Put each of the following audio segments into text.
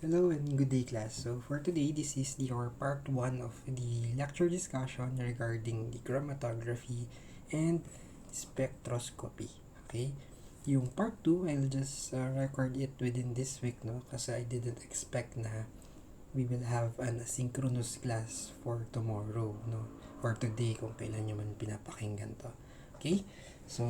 Hello and good day, class. So for today, this is your part 1 of the lecture discussion regarding the chromatography and spectroscopy. Okay? Yung part 2, I'll just record it within this week, no? Kasi I didn't expect na we will have an asynchronous class for tomorrow, no? Or today, kung kailan nyo man pinapakinggan to. Okay? So,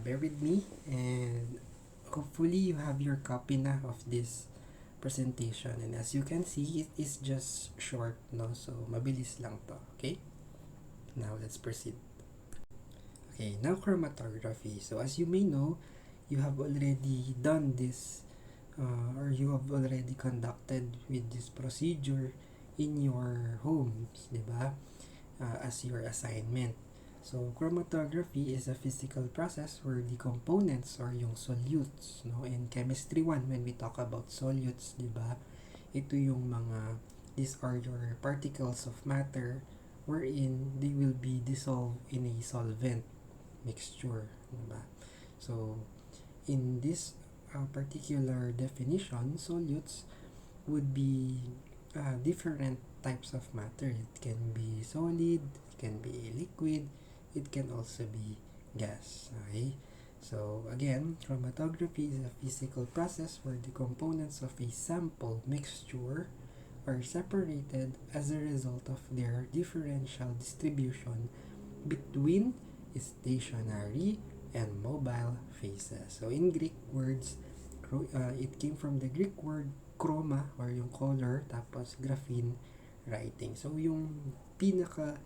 bear with me and hopefully you have your copy na of this presentation, and as you can see, it is just short, no? So mabilis lang to. Okay, now let's proceed. Okay, now chromatography. So as you may know, you have already done this or you have already conducted with this procedure in your homes, di ba? As your assignment. So chromatography is a physical process where the components or yung solutes, no? In chemistry 1, when we talk about solutes, di ba? Ito yung mga, these are your particles of matter wherein they will be dissolved in a solvent mixture, diba? So in this particular definition, solutes would be different types of matter. It can be solid, it can be liquid, it can also be gas. Okay? So again, chromatography is a physical process where the components of a sample mixture are separated as a result of their differential distribution between stationary and mobile phases. So in Greek words, it came from the Greek word chroma or yung color, tapos graphene, writing. So yung pinaka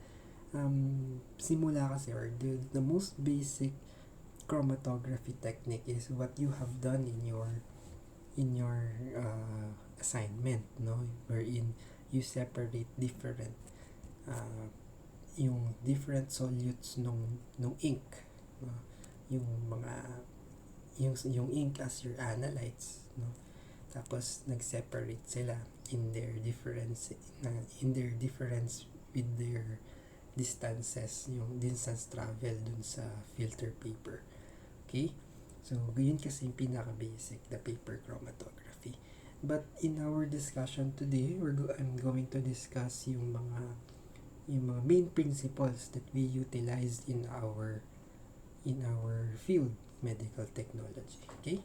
simula kasi, or the most basic chromatography technique is what you have done in your assignment, no, wherein you separate different uh, yung different solutes nung ink, no? yung mga yung ink as your analytes, no, tapos nag-separate sila in their difference with their distances, yung distance travel dun sa filter paper. Okay? So, yun kasi yung pinaka-basic, the paper chromatography. But in our discussion today, I'm going to discuss yung mga main principles that we utilize in our field, medical technology. Okay?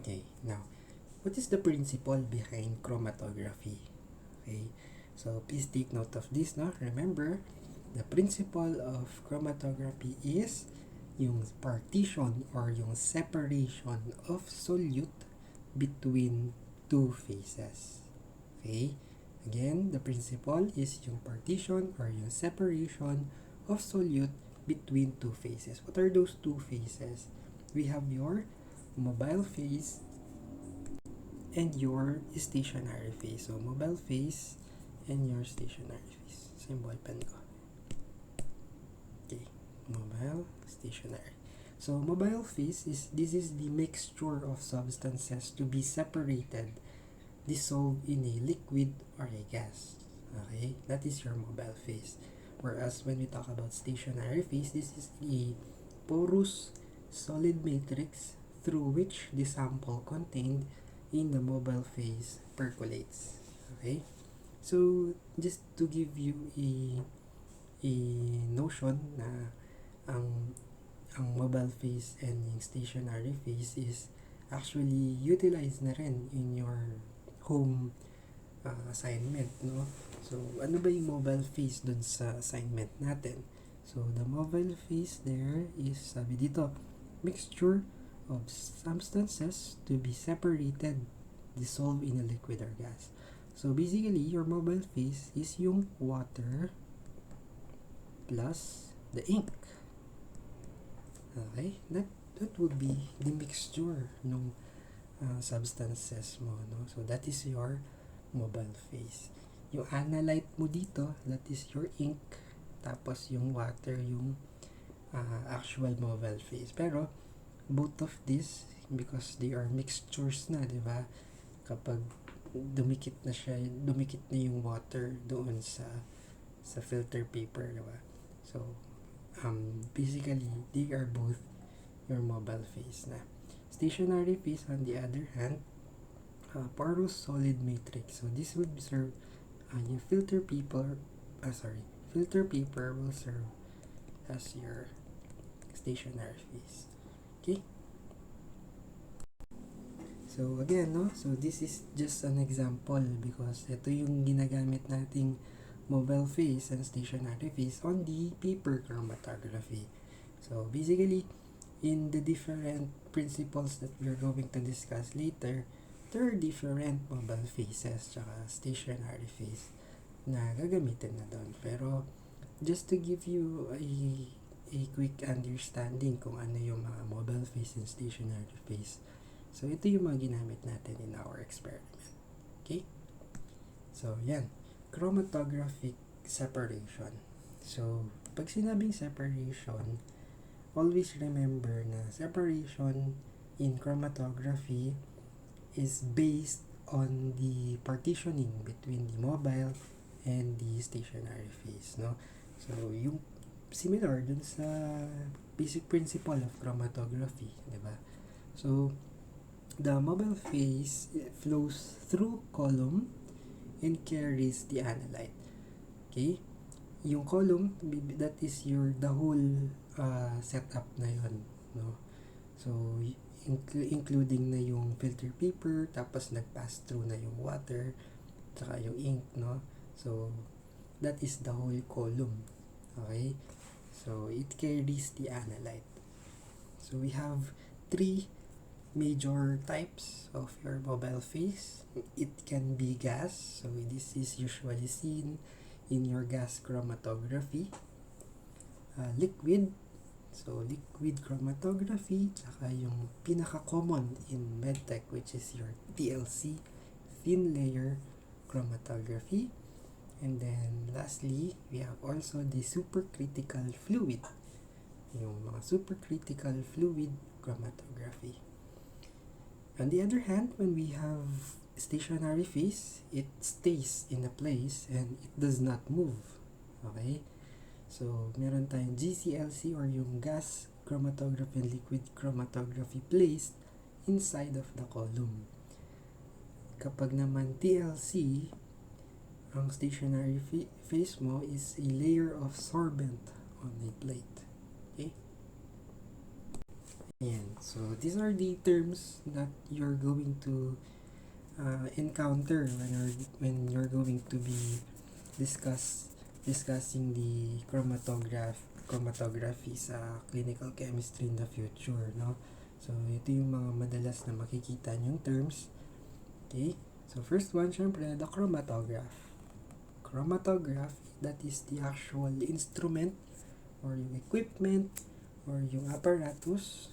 Okay, now, what is the principle behind chromatography? Okay, so please take note of this, no? Remember, the principle of chromatography is yung partition or yung separation of solute between two phases. Okay? Again, the principle is yung partition or yung separation of solute between two phases. What are those two phases? We have your mobile phase and your stationary phase. So, mobile phase and your stationary phase. Symbol pen ko. Okay, mobile, stationary. So, mobile phase this is the mixture of substances to be separated, dissolved in a liquid or a gas. Okay, that is your mobile phase. Whereas when we talk about stationary phase, this is a porous solid matrix through which the sample contained in the mobile phase percolates. Okay? So, just to give you a notion na ang mobile phase and yung stationary phase is actually utilized na rin in your home assignment, no? So, ano ba yung mobile phase dun sa assignment natin? So, the mobile phase there is, sabi dito, mixture of substances to be separated, dissolved in a liquid or gas. So, basically, your mobile phase is yung water plus the ink. Okay? That would be the mixture ng substances mo, no? So, that is your mobile phase. Yung analyte mo dito, that is your ink. Tapos, yung water, yung actual mobile phase. Pero, both of these, because they are mixtures na, di ba? Kapag dumikit na yung water doon sa filter paper, di ba? So, basically, they are both your mobile phase na. Stationary phase, on the other hand, porous solid matrix. So this would serve yung filter paper will serve as your stationary phase. Okay? So again, no? So this is just an example because ito yung ginagamit nating mobile phase and stationary phase on the paper chromatography. So basically, in the different principles that we're going to discuss later, there are different mobile phases tsaka stationary phase na gagamitin na doon. Pero just to give you a quick understanding kung ano yung mga mobile phase and stationary phase. So ito yung mga ginamit natin in our experiment. Okay? So yan, chromatographic separation. So pag sinabing separation, always remember na separation in chromatography is based on the partitioning between the mobile and the stationary phase, no? So yung similar dun sa basic principle of chromatography, di ba? So the mobile phase flows through column and carries the analyte. Okay? Yung column, that is the whole setup na yun, no? So including na yung filter paper, tapos nag-pass through na yung water, tsaka yung ink, no? So that is the whole column. Okay? So it carries the analyte. So we have 3 major types of your mobile phase. It can be gas, so this is usually seen in your gas chromatography. Liquid, so liquid chromatography, tsaka yung pinaka-common in medtech, which is your TLC, thin layer chromatography. And then lastly, we have also the supercritical fluid, yung mga supercritical fluid chromatography. On the other hand, when we have stationary phase, it stays in a place and it does not move. Okay? So, meron tayong GCLC or yung gas chromatography and liquid chromatography placed inside of the column. Kapag naman TLC, ang stationary phase mo is a layer of sorbent on a plate. Okay? Ayan. So, these are the terms that you're going to encounter when you're going to be discussing the chromatography sa clinical chemistry in the future, no? So, ito yung mga madalas na makikita nyong terms. Okay? So, first one, syempre, the chromatograph. Chromatograph, that is the actual instrument or yung equipment or yung apparatus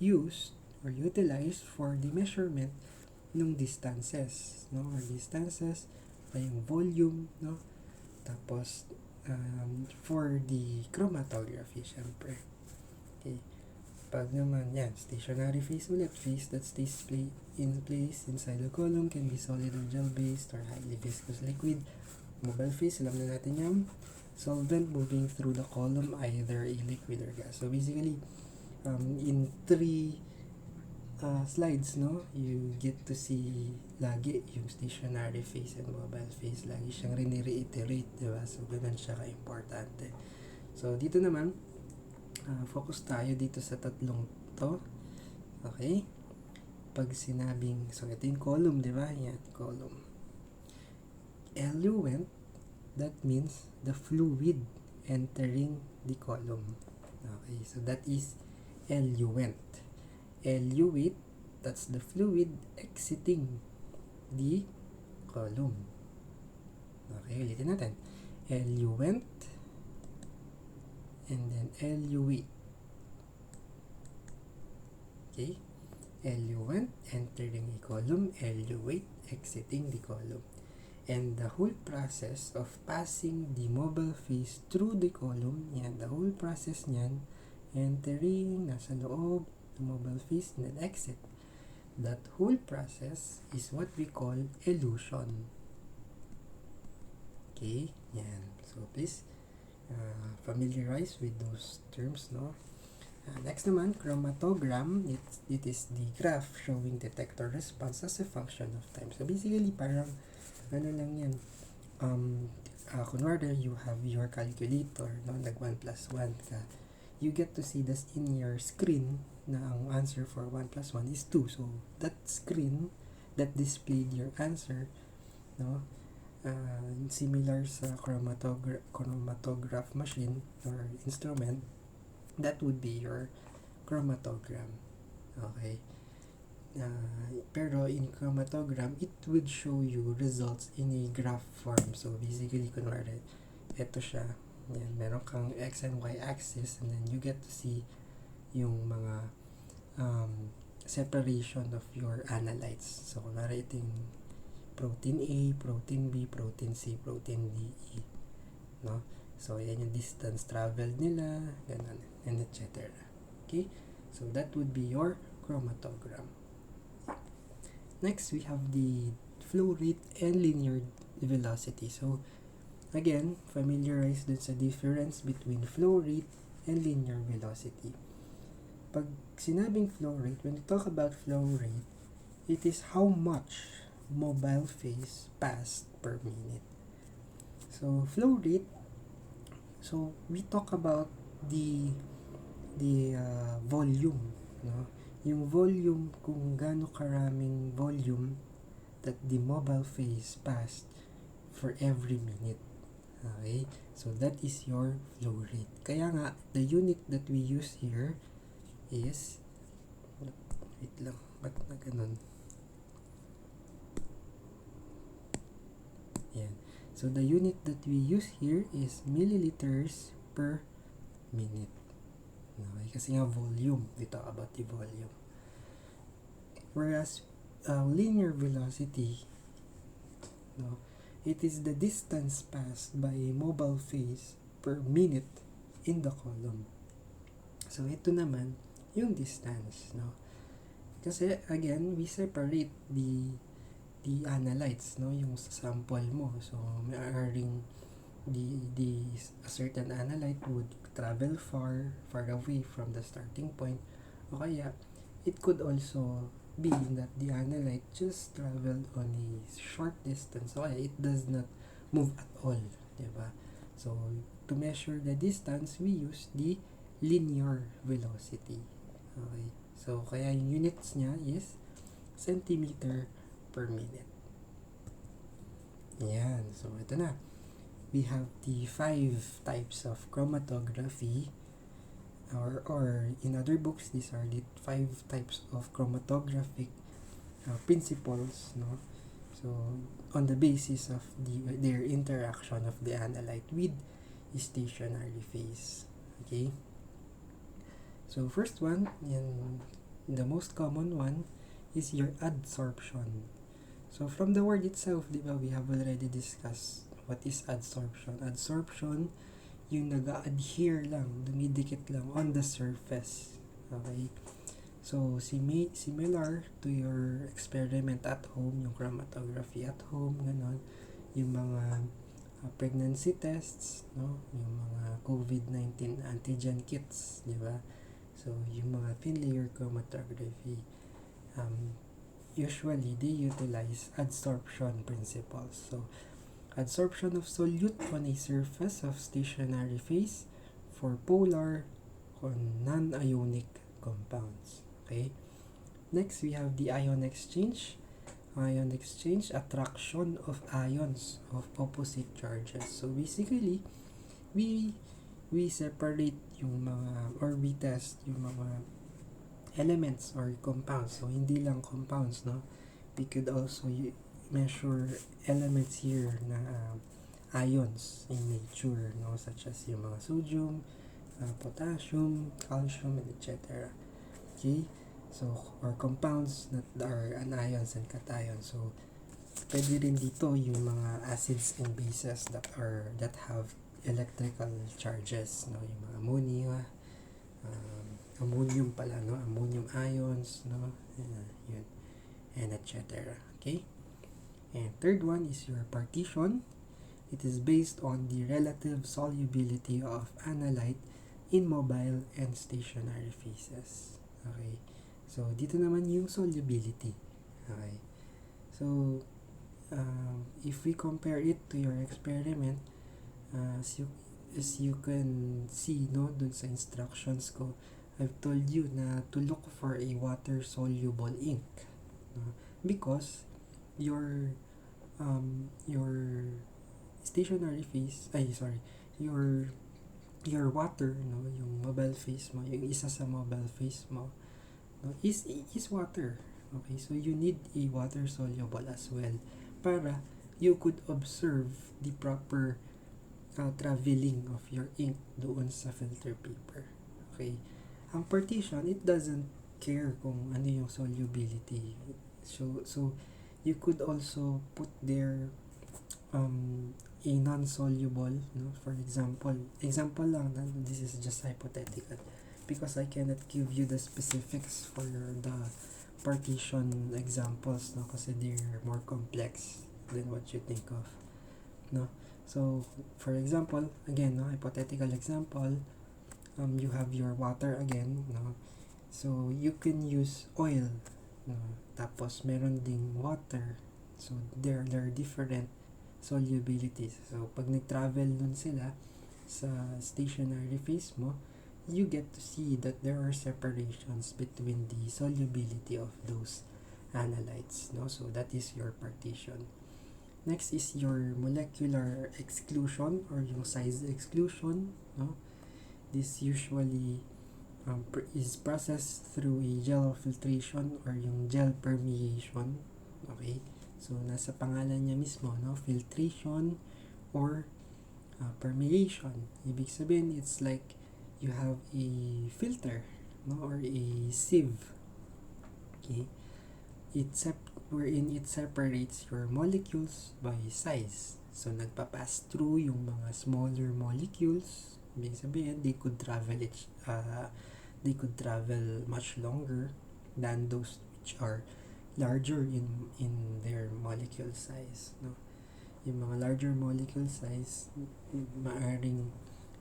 used or utilized for the measurement ng distances, no? Or distances, pa yung volume, no? Tapos, for the chromatography, syempre. Okay. Pag naman, yan, stationary phase ulit, phase that stays in place inside the column can be solid or gel-based or highly viscous liquid. Mobile phase, alam na natin yan. Solvent moving through the column, either a liquid or gas. So basically, in 3 slides, no, you get to see lagi yung stationary phase and mobile phase. Lagi siyang rini-reiterate, diba? So, ganun siya ka-importante. So, dito naman, focus tayo dito sa tatlong to. Okay? Pag sinabing, so ito yung column, diba? Yan, column. Eluent, that means the fluid entering the column. Okay, so that is eluent. Eluate, that's the fluid exiting the column. Okay, ulitin natin. Eluent and then eluate. Okay, eluent entering a column, eluate exiting the column. And the whole process of passing the mobile phase through the column, yan, the whole process niyan, entering, nasa loob, the mobile phase, and then exit. That whole process is what we call elution. Okay, yan. So please familiarize with those terms, no? Next naman, chromatogram, it is the graph showing detector response as a function of time. So basically, parang ano lang yan, kunwari you have your calculator, no, nag 1 plus 1 ka, you get to see this in your screen na ang answer for 1 plus 1 is 2. So that screen that displayed your answer, no, similar sa chromatograph machine or instrument, that would be your chromatogram. Okay? Pero in chromatogram, it would show you results in a graph form. So basically, kunwari, ito siya. Yan, meron kang x and y axis, and then you get to see yung mga separation of your analytes. So kunwari, ito yung protein A, protein B, protein C, protein D, E. No? So, yan yung distance traveled nila, ganun, and etc. Okay? So, that would be your chromatogram. Next, we have the flow rate and linear velocity. So, again, familiarize dun sa difference between flow rate and linear velocity. Pag sinabing flow rate, when we talk about flow rate, it is how much mobile phase passed per minute. So, flow rate, so we talk about the volume, no? Yung volume, kung gaano karaming volume that the mobile phase passed for every minute. Okay? So that is your flow rate. Kaya nga, the unit that we use here is, wait lang, ba't na ganun? Yan. So the unit that we use here is milliliters per minute. Okay? Kasi nga volume, we talk about the volume. Whereas linear velocity, no, it is the distance passed by a mobile phase per minute in the column. So ito naman yung distance, no. Kasi again, we separate the analytes, no, yung sample mo. So maaring a certain analyte would travel far away from the starting point, o kaya it could also be that the analyte just traveled on a short distance, so it does not move at all, diba? So to measure the distance, we use the linear velocity. Okay, so kaya yung units niya is centimeter per minute. Yan, so ito na. We have the 5 types of chromatography, or in other books, these are the 5 types of chromatographic principles, no. So on the basis of their interaction of the analyte with stationary phase. Okay, so first one, and the most common one, is your adsorption. So from the word itself, di ba, we have already discussed what is adsorption. Adsorption, yung nag-adhere lang, dumidikit lang on the surface. Okay? So, similar to your experiment at home, yung chromatography at home, ganon, yung mga pregnancy tests, no? Yung mga COVID-19 antigen kits, di ba? So, yung mga thin layer chromatography, usually they utilize adsorption principles. So, adsorption of solute on a surface of stationary phase for polar or non-ionic compounds. Okay. Next, we have the ion exchange. Ion exchange, attraction of ions of opposite charges. So basically, we separate yung mga, or we test yung mga elements or compounds. So hindi lang compounds, no? We could also measure elements here na ions in nature, no, such as yung mga sodium, potassium, calcium, and etc. Okay, so or compounds that are anions and cations. So pwede rin dito yung mga acids and bases that have electrical charges, no, yung mga ammonia, ammonium pala, no, ammonium ions, no, yun, and etc. Okay. And third one is your partition. It is based on the relative solubility of analyte in mobile and stationary phases. Okay? So, dito naman yung solubility. Okay? So, if we compare it to your experiment, as you can see, no, dun sa instructions ko, I've told you na to look for a water-soluble ink. No? Because your stationary phase, your water, no, yung mobile phase mo, yung isa sa mobile phase mo, no, is water. Okay, so you need a water soluble as well para you could observe the proper traveling of your ink doon sa filter paper. Okay, ang partition, it doesn't care kung ano yung solubility. So you could also put there a non-soluble, no? For example lang, this is just hypothetical because I cannot give you the specifics for the partition examples, no, kasi they're more complex than what you think of, no. So for example, again, no, hypothetical example, you have your water again, no, so you can use oil, no, tapos meron ding water, so there are different solubilities. So pag nag-travel dun sila sa stationary phase mo, you get to see that there are separations between the solubility of those analytes, no? So that is your partition. Next is your molecular exclusion or yung size exclusion, no? This usually is processed through a gel filtration or yung gel permeation. Okay, so nasa pangalan niya mismo, no, filtration or permeation. Ibig sabihin, it's like you have a filter, no, or a sieve. Okay, wherein it separates your molecules by size. So nagpa-pass through yung mga smaller molecules. Ibig sabihin, they could travel much longer than those which are larger in their molecule size, no. Yung mga larger molecule size, maaring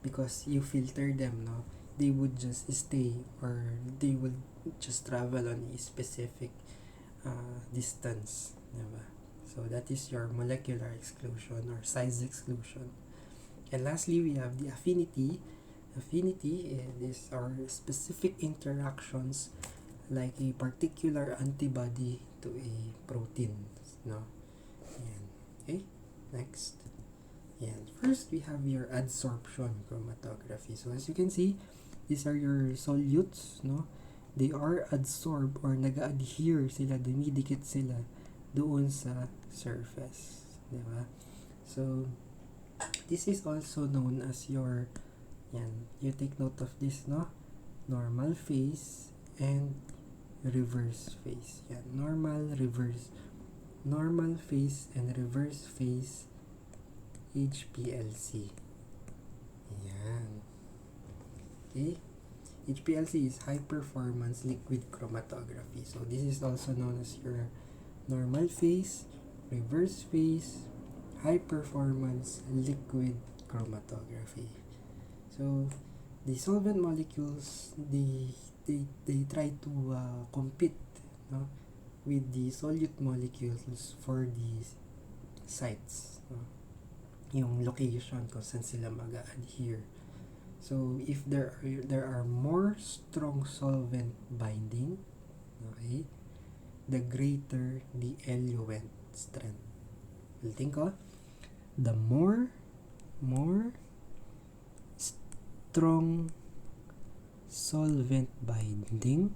because you filter them, no, they would just stay or they would just travel on a specific distance, diba? So that is your molecular exclusion or size exclusion. And lastly, we have the affinity. Affinity, these are specific interactions like a particular antibody to a protein, no? Yan. Okay, next. Yan. First, we have your adsorption chromatography. So as you can see, these are your solutes, no? They are adsorbed or nag-adhere sila, dumidikit sila doon sa surface, diba? So this is also known as your, yan, you take note of this, no? Normal phase and reverse phase. Yan, normal phase and reverse phase HPLC. Yan. Okay? HPLC is high performance liquid chromatography. So this is also known as your normal phase, reverse phase, high performance liquid chromatography. So the solvent molecules, they try to compete, no, with the solute molecules for the sites, no? Yung location kung saan sila mag-adhere. So if there are more strong solvent binding, okay, the greater the eluent strength. Ulitin ko, the more strong solvent binding,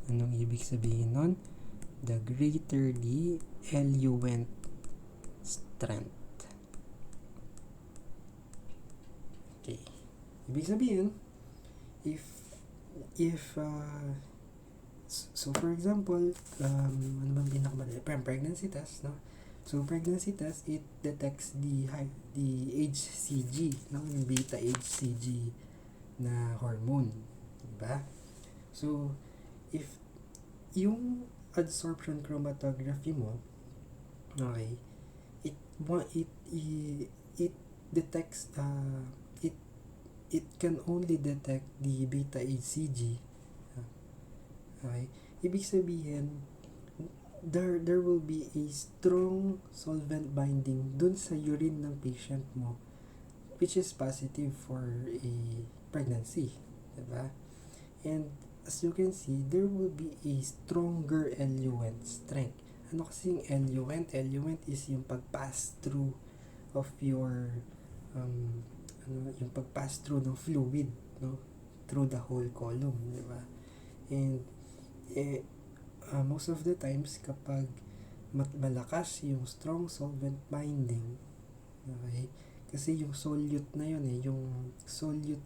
anong ibig sabihin nun? The greater the eluent strength. Okay, ibig sabihin, if so for example, ano bang pinakamadali? Pregnancy test, no? So pregnancy test, it detects the HCG, no? Yung beta HCG na hormone, diba? So if yung adsorption chromatography mo, okay, it detects it it can only detect the beta HCG. Okay? Ibig sabihin, there will be a strong solvent binding dun sa urine ng patient mo, which is positive for a pregnancy, diba? And as you can see, there will be a stronger eluent strength. Ano kasi yung eluent? Eluent is yung pag-pass through of your yung pag-pass through ng fluid, no, through the whole column, di ba? And most of the times kapag malakas yung strong solvent binding, okay, kasi yung solute na yun yung solute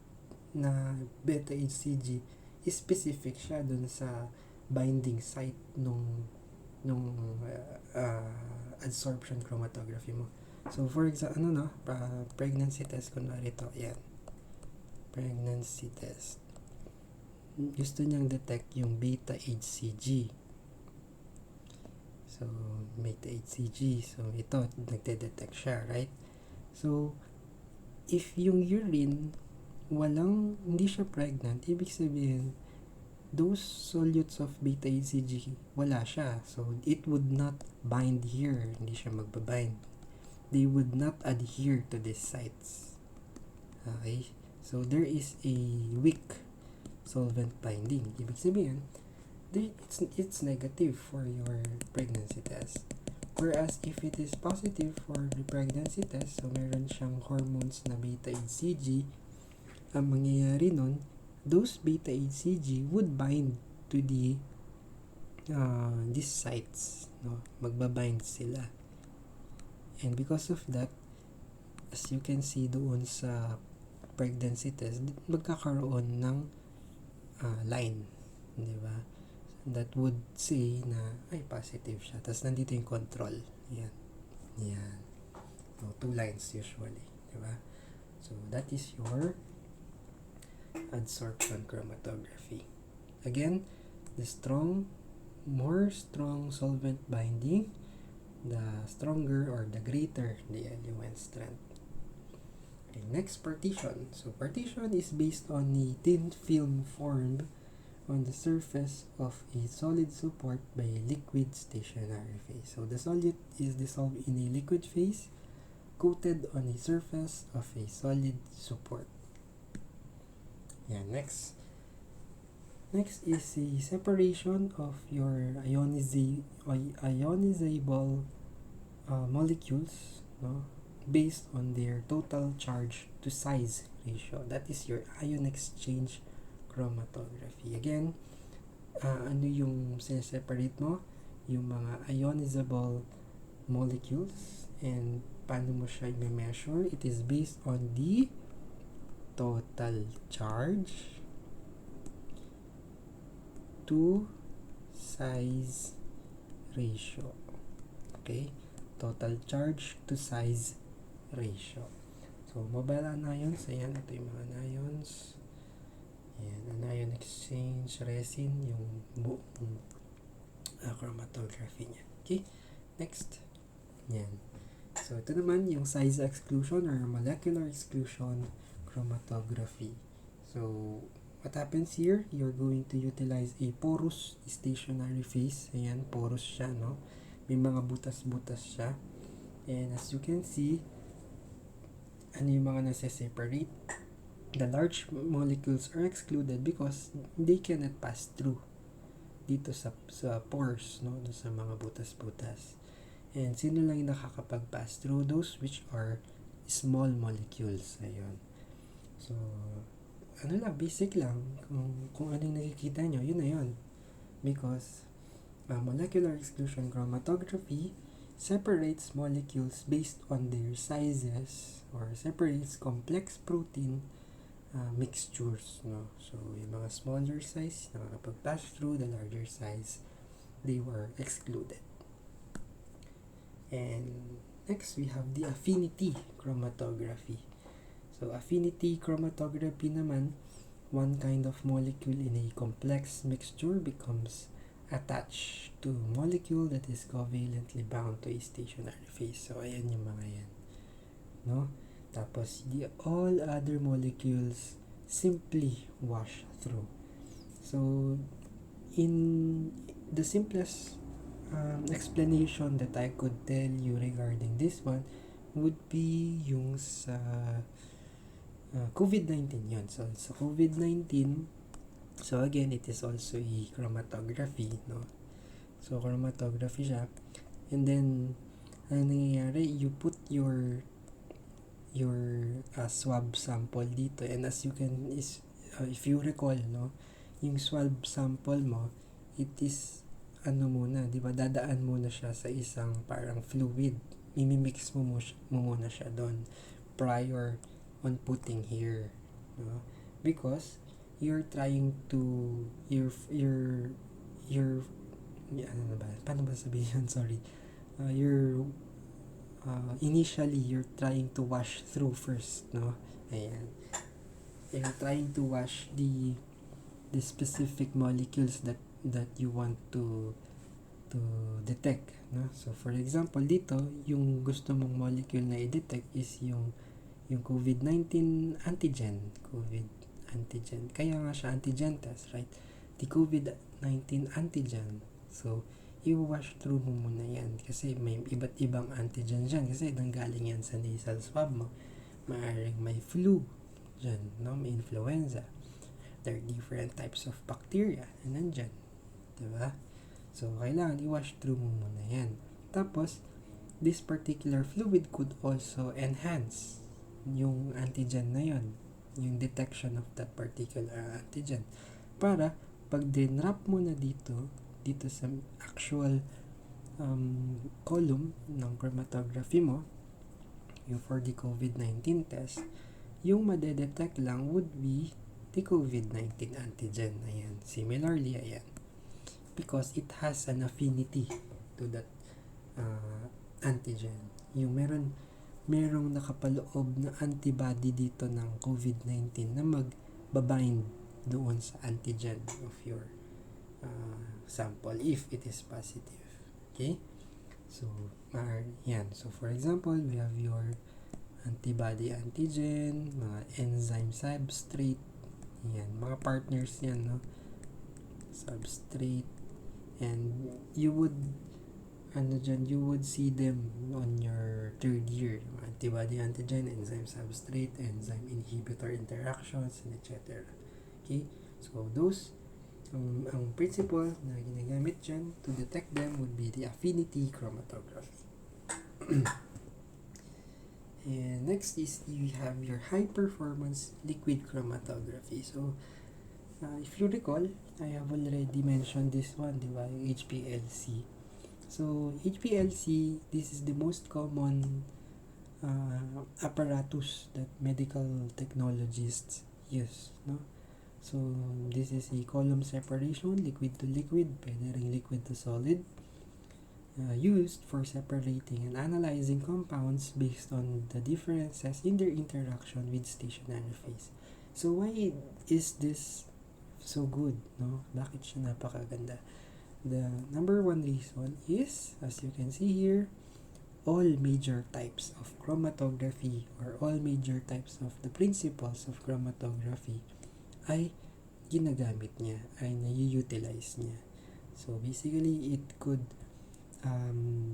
na beta HCG, specific siya dun sa binding site nung adsorption chromatography mo. So for example, pregnancy test kunwari ito, yan. Pregnancy test. Gusto niyang detect yung beta HCG. So beta HCG, so ito nagde-detect siya, right? So if yung urine hindi siya pregnant, ibig sabihin those solutes of beta HCG wala siya, so it would not bind here, hindi siya magbabind, they would not adhere to these sites. Okay, so there is a weak solvent binding, ibig sabihin it's negative for your pregnancy test. Whereas if it is positive for the pregnancy test, so meron siyang hormones na beta HCG, ang mangyayari nun, those beta HCG would bind to these sites, no? Magbabind sila. And because of that, as you can see doon sa pregnancy test, magkakaroon ng line, di ba? That would say na ay positive siya. Tapos nandito yung control. Yan. So, 2 lines usually, di ba? So that is your adsorption chromatography. Again, the more strong solvent binding, the stronger or the greater the eluent strength. Okay, next, partition. So partition is based on the thin film formed on the surface of a solid support by a liquid stationary phase. So the solid is dissolved in a liquid phase coated on a surface of a solid support. Yeah, next is the separation of your ionizable molecules, no, based on their total charge to size ratio. That is your ion exchange chromatography. Again, ano yung sineseparate mo? Yung mga ionizable molecules, and paano mo siya i-measure? It is based on the total charge to size ratio. Okay? Total charge to size ratio. So, mobile anions, ayan, ito yung mga anions. Ayan, anion exchange resin, yung buong chromatography niya. Okay? Next. Ayan. So, ito naman yung size exclusion or molecular exclusion chromatography. So, what happens here? You're going to utilize a porous stationary phase. Ayan, porous siya, no? May mga butas-butas siya. And as you can see, ano yung mga nasa-separate? The large molecules are excluded because they cannot pass through dito sa pores, no? Doon sa mga butas-butas. And sino lang yung nakakapag-pass through? Those which are small molecules. Ayun. So, basic lang. Kung ano yung nakikita nyo, yun na yun. Because molecular exclusion chromatography separates molecules based on their sizes or separates complex protein mixtures, no? So, yung mga smaller size nakakapag-pass through, the larger size, they were excluded. And next, we have the affinity chromatography. So, affinity chromatography naman, one kind of molecule in a complex mixture becomes attached to a molecule that is covalently bound to a stationary phase. So, ayan yung mga yan. No? Tapos, all other molecules simply wash through. So, in the simplest explanation that I could tell you regarding this one would be yung sa COVID-19 yun. So, sa COVID-19, so again, it is also a chromatography, no? So, chromatography siya. And then, ano nangyayari, you put your swab sample dito, and as you can if you recall, no, yung swab sample mo, it is ano muna, di ba, dadaan muna siya sa isang parang fluid, imimix mo muna siya doon prior on putting here, no? Because you're trying to your ano ba, paano ba sabihin? Sorry, you're initially you're trying to wash through first, no? Ayan, you're trying to wash the specific molecules that you want to detect, no? So for example dito, yung gusto mong molecule na i-detect is yung COVID-19 antigen, kaya nga siya antigen test, right? The COVID-19 antigen. So i-wash through mo muna yan kasi may iba't ibang antigen dyan kasi nanggaling yan sa nasal swab mo. Maaring may flu dyan, no? May influenza. There are different types of bacteria na nandyan, diba? So kailangan i-wash through mo muna yan. Tapos this particular fluid could also enhance yung antigen na yon, yung detection of that particular antigen, para pag dinrap mo na dito sa actual column ng chromatography mo, yung for the COVID-19 test, yung madedetect lang would be the COVID-19 antigen. Ayan. Similarly, ayan, because it has an affinity to that antigen. Yung merong nakapaloob na antibody dito ng COVID-19 na magbabind doon sa antigen of your sample if it is positive. Okay? So, yan. So, for example, we have your antibody antigen, mga enzyme substrate, yan, mga partners yan, no? Substrate, and you would see them on your third year, antibody antigen, enzyme substrate, enzyme inhibitor interactions, and etc. Okay? So, those ang principle na ginagamit dyan to detect them would be the affinity chromatography. And next is you have your high performance liquid chromatography. So if you recall, I have already mentioned this one, di ba? HPLC. So HPLC, this is the most common apparatus that medical technologists use, no? So, this is a column separation, liquid to liquid, pwede ring liquid to solid, used for separating and analyzing compounds based on the differences in their interaction with stationary phase. So, why is this so good, no? Bakit siya napakaganda? The number one reason is, as you can see here, all major types of chromatography or all major types of the principles of chromatography ay ginagamit niya, ay nai-utilize niya. So basically, it could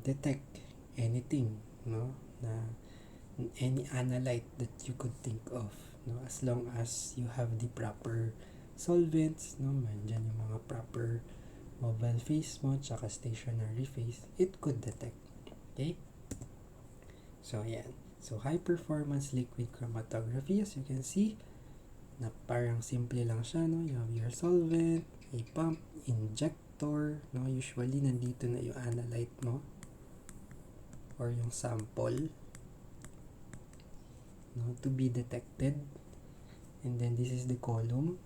detect anything, no, na any analyte that you could think of, no, as long as you have the proper solvents, no, mandyan yung mga proper mobile phase mo, tsaka stationary phase, it could detect. Okay? So, yan. So, high performance liquid chromatography, as you can see, na parang simple lang siya, no? You have your solvent, a pump, injector, no? Usually, nandito na yung analyte mo or yung sample, no, to be detected. And then, this is the column.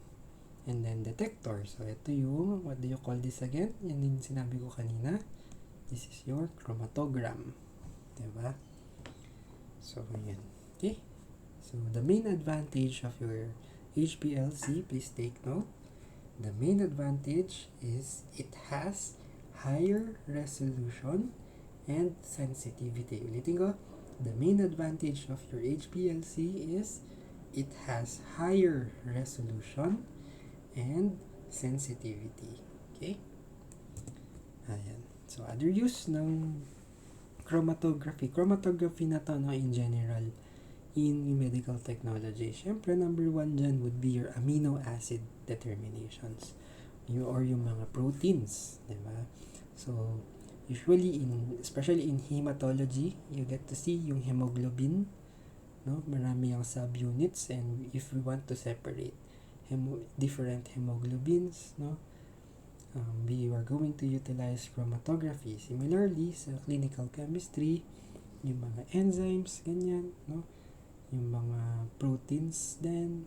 And then, detector. So, ito yung, what do you call this again? Yan yung sinabi ko kanina. This is your chromatogram. Diba? So, yan. Okay? So, the main advantage of your HPLC, please take note. The main advantage is it has higher resolution and sensitivity. Ulitin ko, The main advantage of your HPLC is it has higher resolution and sensitivity. Okay? Ayan. So, other use ng chromatography. Chromatography na to, no, in general, in medical technology. Siyempre, number one dyan would be your amino acid determinations. Or yung mga proteins. Diba? So, usually, especially in hematology, you get to see yung hemoglobin. No? Marami yung subunits, and if we want to separate different hemoglobins, no? We are going to utilize chromatography. Similarly, sa clinical chemistry, yung mga enzymes, ganyan, no? Yung mga proteins din.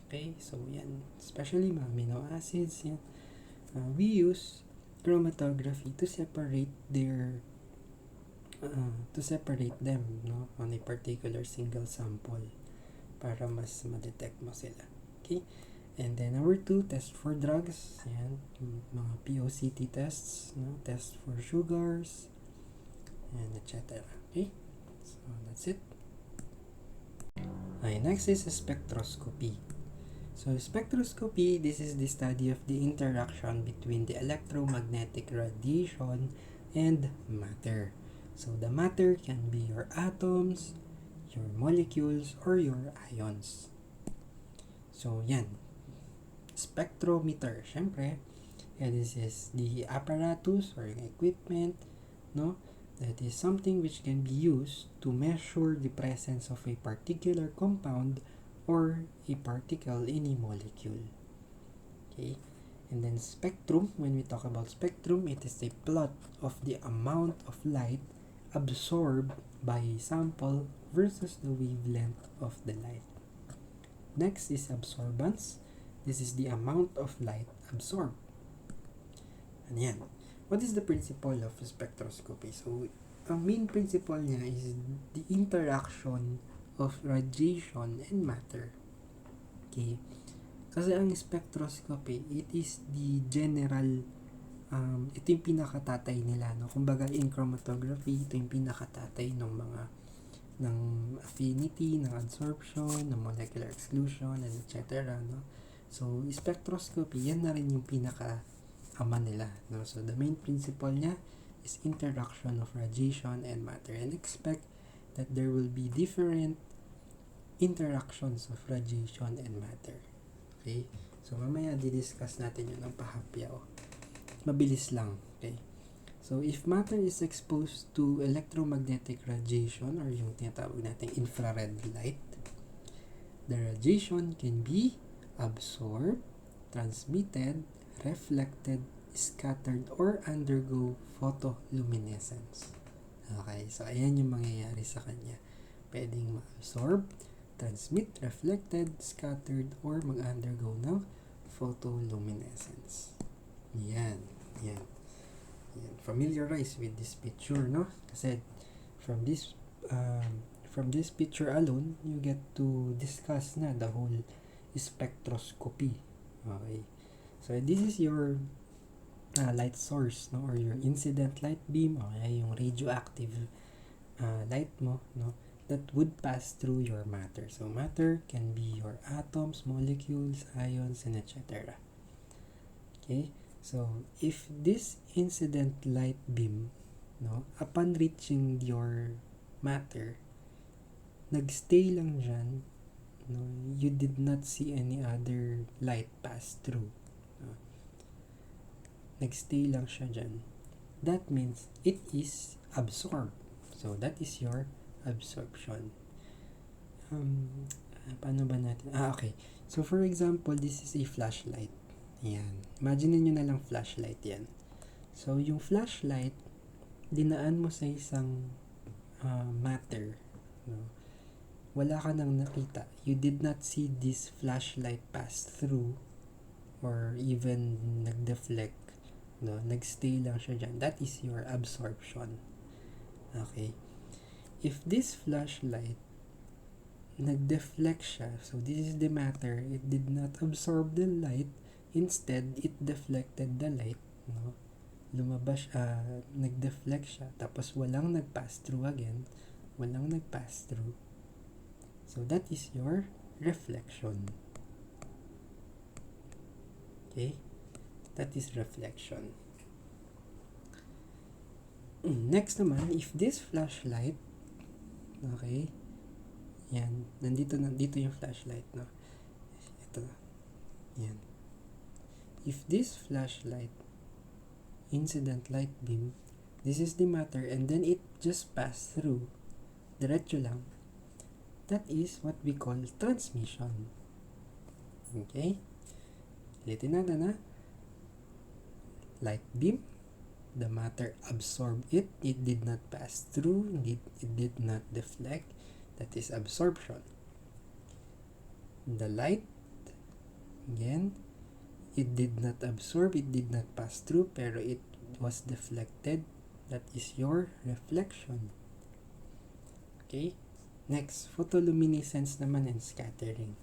Okay, so yan. Especially mga amino acids, yan. We use chromatography to separate them, no, on a particular single sample para mas ma-detect mo sila. Okay? And then number 2, test for drugs. Yan, mga POCT tests, no? Test for sugars, and etc. Okay? So that's it. Okay, next is spectroscopy. So spectroscopy, this is the study of the interaction between the electromagnetic radiation and matter. So the matter can be your atoms, your molecules, or your ions. So yan. Spectrometer, syempre, this is the apparatus or equipment, no, that is something which can be used to measure the presence of a particular compound or a particle in a molecule. Okay, and then spectrum, when we talk about spectrum, it is a plot of the amount of light absorbed by a sample versus the wavelength of the light. Next is absorbance. This is the amount of light absorbed. And yan. What is the principle of spectroscopy? So, ang main principle niya is the interaction of radiation and matter. Okay? Kasi ang spectroscopy, it is the general, ito yung pinakatatay nila. No? Kumbaga, in chromatography, ito yung pinakatatay ng mga ng affinity, ng absorption, ng molecular exclusion, and etc. No? So, spectroscopy, yan na rin yung pinaka-ama nila. No? So, the main principle niya is interaction of radiation and matter. And expect that there will be different interactions of radiation and matter. Okay? So, mamaya didiscuss natin yun ng pahapyaw. Mabilis lang. Okay? So, if matter is exposed to electromagnetic radiation or yung tinatawag natin infrared light, the radiation can be absorbed, transmitted, reflected, scattered, or undergo photoluminescence. Okay, so ayan yung mangyayari sa kanya. Pwedeng ma-absorb, transmit, reflected, scattered, or mag-undergo ng photoluminescence. Yan. Familiarize with this picture, no? Kasi from this picture alone, you get to discuss na the whole spectroscopy. Okay. So this is your light source, no, or your incident light beam, okay, yung radioactive light mo, no, that would pass through your matter. So matter can be your atoms, molecules, ions, and etc. Okay. So if this incident light beam, no, upon reaching your matter, nagstay lang dyan, no, you did not see any other light pass through. No? Nagstay lang siya dyan. That means it is absorbed. So, that is your absorption. Paano ba natin? Okay. So, for example, this is a flashlight. Yan. Imagine nyo na lang flashlight yan. So, yung flashlight, dinaan mo sa isang matter. No? Wala ka nang nakita. You did not see this flashlight pass through or even nag-deflect. No? Nag-stay lang siya dyan. That is your absorption. Okay? If this flashlight nag-deflect siya, so this is the matter, it did not absorb the light, instead, it deflected the light. No? Lumabas, nag-deflect siya, tapos walang nag-pass through again. walang nag-pass through. So that is your reflection. Okay? That is reflection. Next naman, if this flashlight, okay, yan, nandito yung flashlight, no? Ito, yan. If this flashlight, incident light beam, this is the matter, and then it just passed through, diretso lang, that is what we call transmission. Okay? Ulitin natin, ha? Light beam, the matter absorbed it did not pass through, it did not deflect, that is absorption. The light, again, it did not absorb, it did not pass through, pero it was deflected, that is your reflection. Okay? Next, photoluminescence naman and scattering.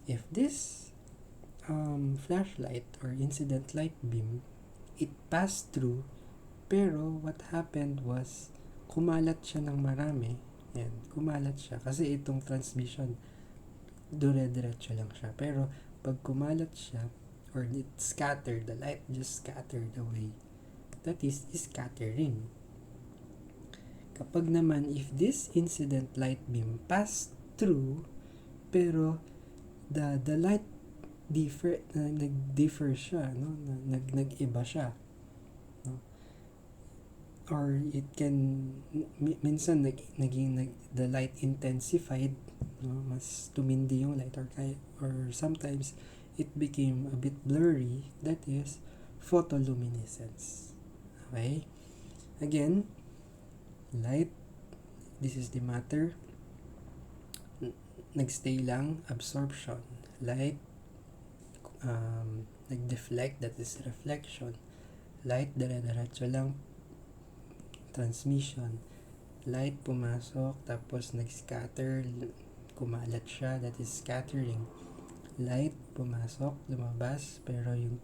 If this flashlight or incident light beam, it passed through, pero what happened was, kumalat siya ng marami. Yan, kumalat siya. Kasi itong transmission, dire-diretso lang siya. Pero, pag kumalat siya, or it scattered, the light just scattered away, that is scattering. Kapag naman, if this incident light beam passed through, pero the light nag-differ siya, no? Nag-iba siya, no? Or it can minsan the light intensified, no? Mas tumindi yung light, or sometimes it became a bit blurry, that is photoluminescence. Okay? Again, light, this is the matter, nagstay lang, absorption. Light, nag-deflect, that is reflection. Light, dire-diretso lang, transmission. Light, pumasok, tapos nag-scatter, kumalat siya, that is scattering. Light, pumasok, lumabas, pero yung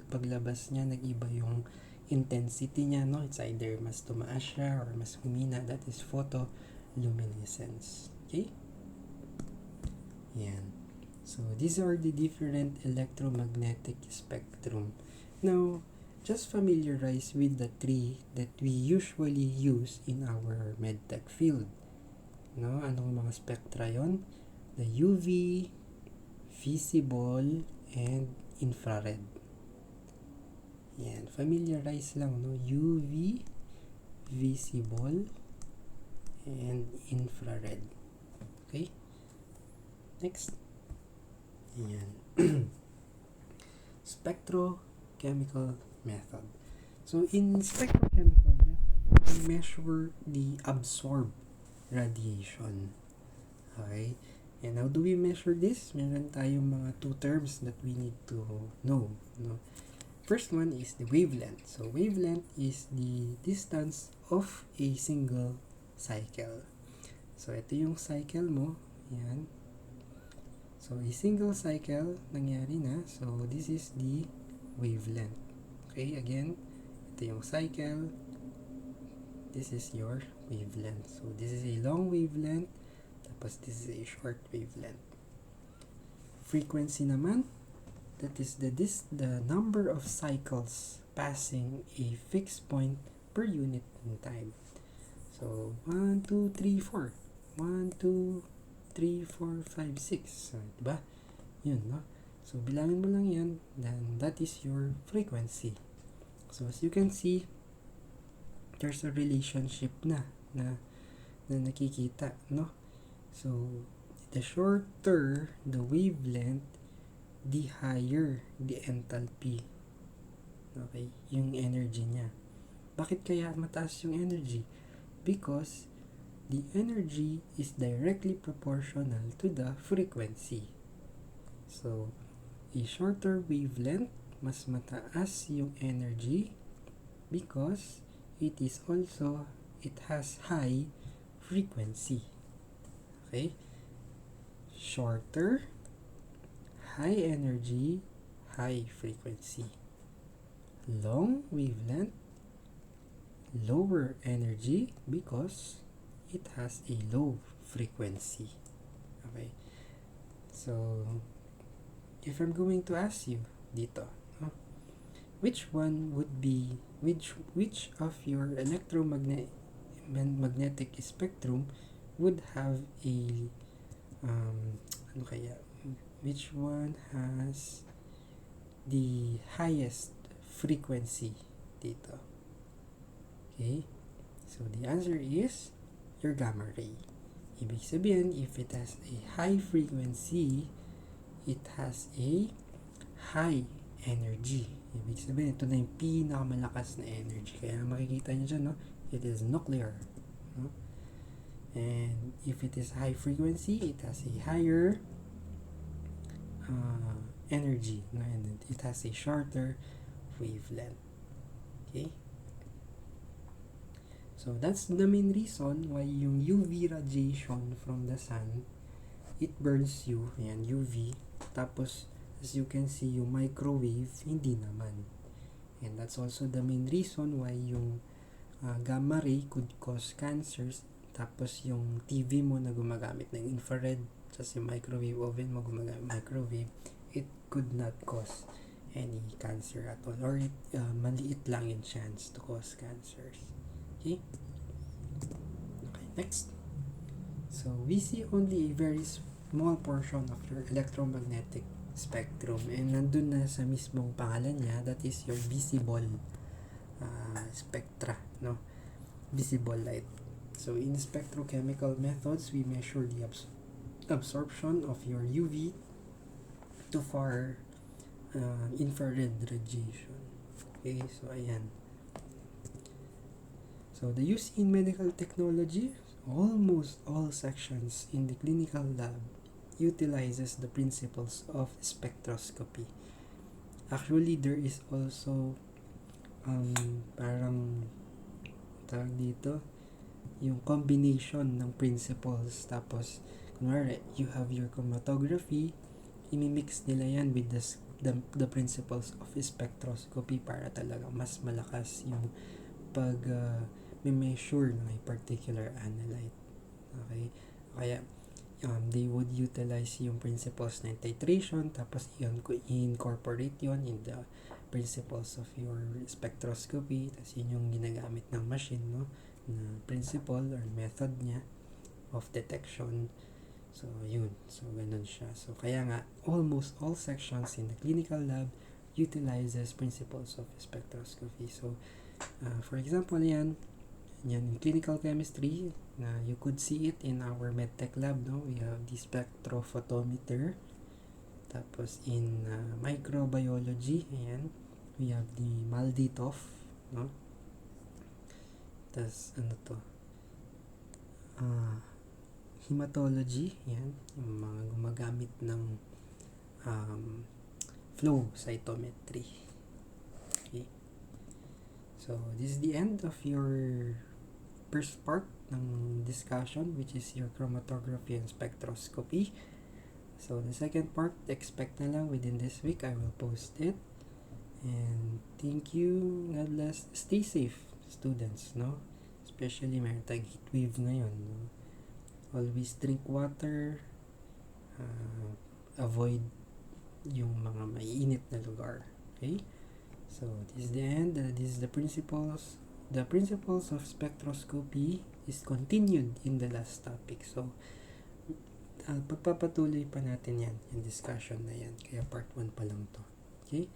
paglabas niya, nag-iba yung intensity niya, no? It's either mas tumaas siya or mas humina, that is photoluminescence. Okay? Yan. So, these are the different electromagnetic spectrum. Now, just familiarize with the three that we usually use in our medtech field. No? Anong mga spectra yon? The UV, visible, and infrared. Yan. Familiarize lang, no? UV, visible, and infrared. Okay? Next. Yan. Spectrochemical method. So, in spectrochemical method, we measure the absorbed radiation. Okay? And how do we measure this? Meron tayong mga two terms that we need to know. No? First one is the wavelength. So, wavelength is the distance of a single cycle. So, ito yung cycle mo. Yan. So, a single cycle, nangyari na. So, this is the wavelength. Okay, again, ito yung cycle. This is your wavelength. So, this is a long wavelength. Tapos, this is a short wavelength. Frequency naman, that is the number of cycles passing a fixed point per unit in time. So, 1, 2, 3, 4. 1, 2, 3, 4, 5, 6. So, diba? Yun, no? So, bilangin mo lang yan, then that is your frequency. So, as you can see, there's a relationship na nakikita, no? So, the shorter the wavelength, the higher the enthalpy. Okay? Yung energy niya. Bakit kaya mataas yung energy? Because the energy is directly proportional to the frequency. So, a shorter wavelength, mas mataas yung energy because it has high frequency. Okay? Shorter, high energy, high frequency. Long wavelength, lower energy because it has a low frequency. Okay? So, if I'm going to ask you dito, no? which one would be, which of your magnetic spectrum would have a, ano kaya, which one has the highest frequency dito? Okay? So, the answer is your gamma ray. Ibig sabihin, if it has a high frequency, it has a high energy. Ibig sabihin, ito na yung pinakamalakas na energy. Kaya makikita nyo dyan, no? It is nuclear. No? And if it is high frequency, it has a higher energy. No? And it has a shorter wavelength. Okay? So, that's the main reason why yung UV radiation from the sun, it burns you. Ayan, UV. Tapos, as you can see, yung microwave, hindi naman. And that's also the main reason why yung gamma ray could cause cancers. Tapos, yung TV mo na gumagamit ng infrared, tapos yung microwave oven mo gumagamit ng microwave, it could not cause any cancer at all. Or maliit lang yung chance to cause cancers. Okay? Okay, next. So, we see only a very small portion of your electromagnetic spectrum, and nandun na sa mismong pangalan niya, that is your visible spectra, no? Visible light. So, in spectrochemical methods, we measure the absorption of your UV to far infrared radiation. Okay, so ayan. So, the use in medical technology, almost all sections in the clinical lab utilizes the principles of spectroscopy. Actually, there is also parang tawag dito, yung combination ng principles. Tapos, kunwari, you have your chromatography, imimix nila yan with the principles of spectroscopy para talaga mas malakas yung pag measure ng a particular analyte. Okay? Kaya, they would utilize yung principles ng titration, tapos i-incorporate yun in the principles of your spectroscopy, tapos yun yung ginagamit ng machine, no? Na principle or method niya of detection. So, yun. So, ganun siya. So, kaya nga, almost all sections in the clinical lab utilizes principles of spectroscopy. So, for example, yan in clinical chemistry, you could see it in our medtech lab, no? We have the spectrophotometer. Tapos in microbiology, ayan, we have the MALDI-TOF, no? Tapos ano to? Hematology, ayan, yung mga gumagamit ng flow cytometry. Okay. So, this is the end of your first part ng discussion, which is your chromatography and spectroscopy. So, the second part, expect na lang within this week. I will post it. And thank you. God bless. Stay safe, students, no? Especially meron tayong heat wave ngayon, no? Always drink water. Avoid yung mga maiinit na lugar. Okay? So, this is the end. This is the principles. The principles of spectroscopy is continued in the last topic. So, pagpapatuloy pa natin yan, yung discussion na yan. Kaya part 1 pa lang to. Okay?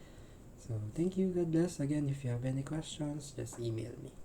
So, thank you. God bless. Again, if you have any questions, just email me.